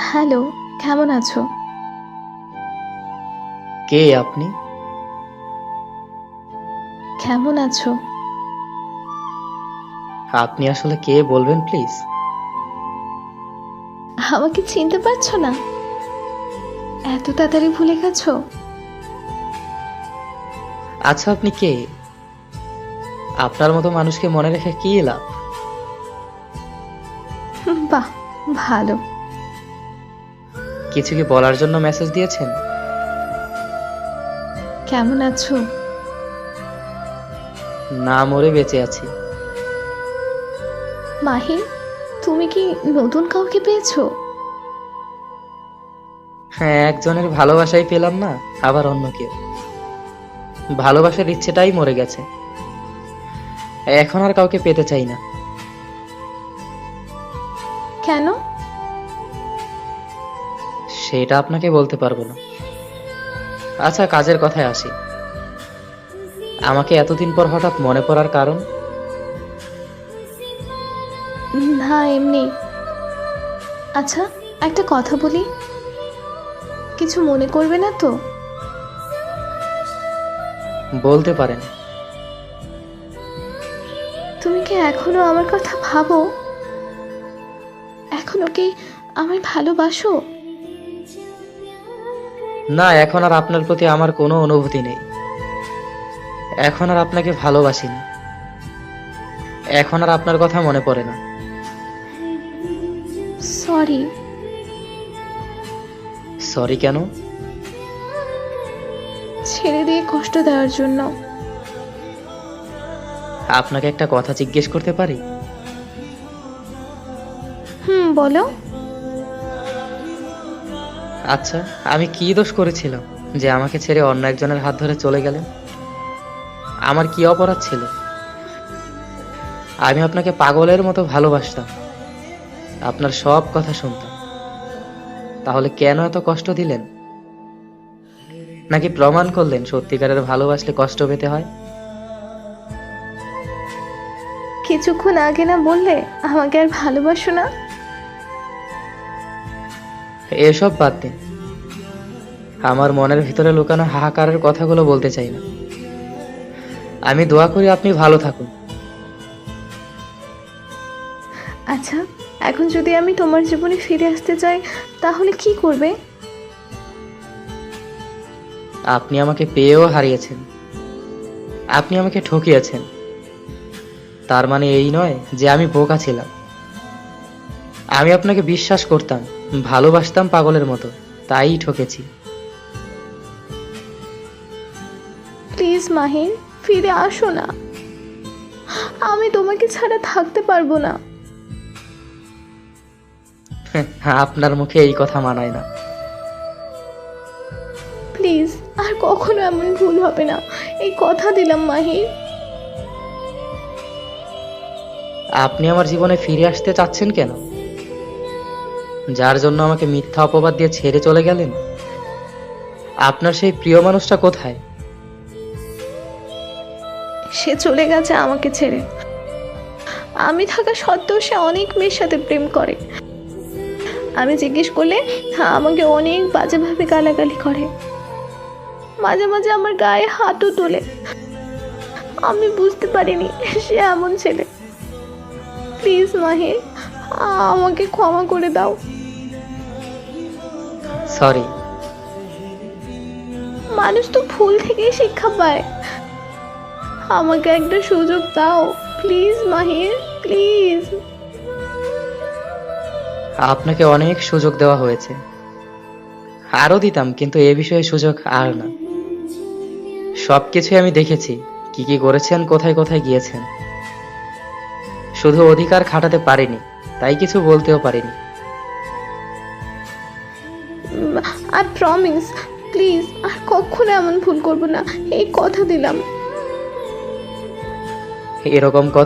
Hello, কেমন আছো? কে আপনি? কেমন আছো? আপনি আসলে কে বলবেন প্লিজ? আমাকে চিনতে পারছো না? এত তাড়াতাড়ি ভুলে গেছো? আচ্ছা, আপনি কে? আপনার মতো মানুষকে মনে রেখে কি লাভ? বাহ, ভালো। কিছু কি বলার জন্য মেসেজ দিয়েছেন? কেমন আছো? না মরে বেঁচে আছি। মাহিন, তুমি কি নতুন কাউকে পেয়েছো? হ্যাঁ, একজনের ভালোবাসাই পেলাম না, আবার অন্য কেউ। ভালোবাসার ইচ্ছেটাই মরে গেছে। এখন আর কাউকে পেতে চাই না। কেন? সেটা আপনাকে বলতে পারবো না। আচ্ছা, কাজের কথায় আসি। আমাকে এতদিন পর হঠাৎ মনে পড়ার কারণ? না, এমনি। আচ্ছা, একটা কথা বলি, কিছু মনে করবে না তো? বলতে পারেন। তুমি কি এখনো আমার কথা ভাবো? এখনো কি আমায় ভালোবাসো? না, এখন আর আপনার প্রতি আমার কোনো অনুভূতি নেই। এখন আর আপনাকে ভালোবাসি না। এখন আর আপনার কথা মনে পড়ে না। সরি। সরি কেন? ছেড়ে দিয়ে কষ্ট দেওয়ার জন্য। আপনাকে একটা কথা জিজ্ঞেস করতে পারি? বলো। আচ্ছা, আমি কি দোষ করেছিলাম যে আমাকে ছেড়ে অন্য একজনের হাত ধরে চলে গেলেন? আমার কি অপরাধ ছিল? আমি আপনাকে পাগলের মতো ভালোবাসতাম, আপনার সব কথা শুনতাম। তাহলে কেন এত কষ্ট দিলেন? নাকি প্রমাণ করলেন সত্যিকারের ভালোবাসলে কষ্ট পেতে হয়? কিছুক্ষণ আগে না বললে আমাকে আর ভালোবাসো না? এসব বাদ দিন। আমার মনের ভিতরে লুকানো হাহাকারের কথাগুলো বলতে চাই না। আমি দোয়া করি আপনি ভালো থাকুন। আচ্ছা, এখন যদি আমি তোমার জীবনে ফিরে আসতে চাই তাহলে কি করবে? আপনি আমাকে পেয়েও হারিয়েছেন। আপনি আমাকে ঠকিয়েছেন। তার মানে এই নয় যে আমি বোকা ছিলাম। আমি আপনাকে বিশ্বাস করতাম, ভালোবাসতাম পাগলের মতো, তাই ঠকেছি। প্লিজ মাহির, ফিরে আসো না। আমি তোমাকে ছাড়া থাকতে পারবো না। আপনার মুখে এই কথা মানায় না। প্লিজ, আর কখনো এমন ভুল হবে না, এই কথা দিলাম মাহির। আপনি আমার জীবনে ফিরে আসতে চাচ্ছেন কেন? যার জন্য আমাকে মিথ্যা অপবাদ দিয়ে ছেড়ে চলে গেলেন? আপনার সেই প্রিয় মানুষটা কোথায়? সে চলে গেছে আমাকে ছেড়ে। আমি থাকা সত্ত্বেও সে অনেক মেয়ের সাথে প্রেম করে। আমি জিজ্ঞেস করলে আমাকে অনেক বাজেভাবে গালাগালি করে। মাঝে মাঝে আমার গায়ে হাতও তোলে। আমি বুঝতে পারিনি সে এমন ছেলে। প্লিজ মাহির, আমাকে ক্ষমা করে দাও। সরি। মানুষ তো ভুল থেকেই শিক্ষা পায়। আমাকে একটা সুযোগ দাও প্লিজ মাহির, প্লিজ। আপনাকে অনেক সুযোগ দেওয়া হয়েছে, আরো দিতাম, কিন্তু এ বিষয়ে সুযোগ আর না। সবকিছুই আমি দেখেছি, কি কি করেছেন, কোথায় কোথায় গিয়েছেন। শুধু অধিকার খাটাতে পারিনি, তাই কিছু বলতেও পারিনি। আই প্রমিস, প্লিজ আর কখনো এমন ভুল করবো না, এই কথা দিলাম। এরকম কথা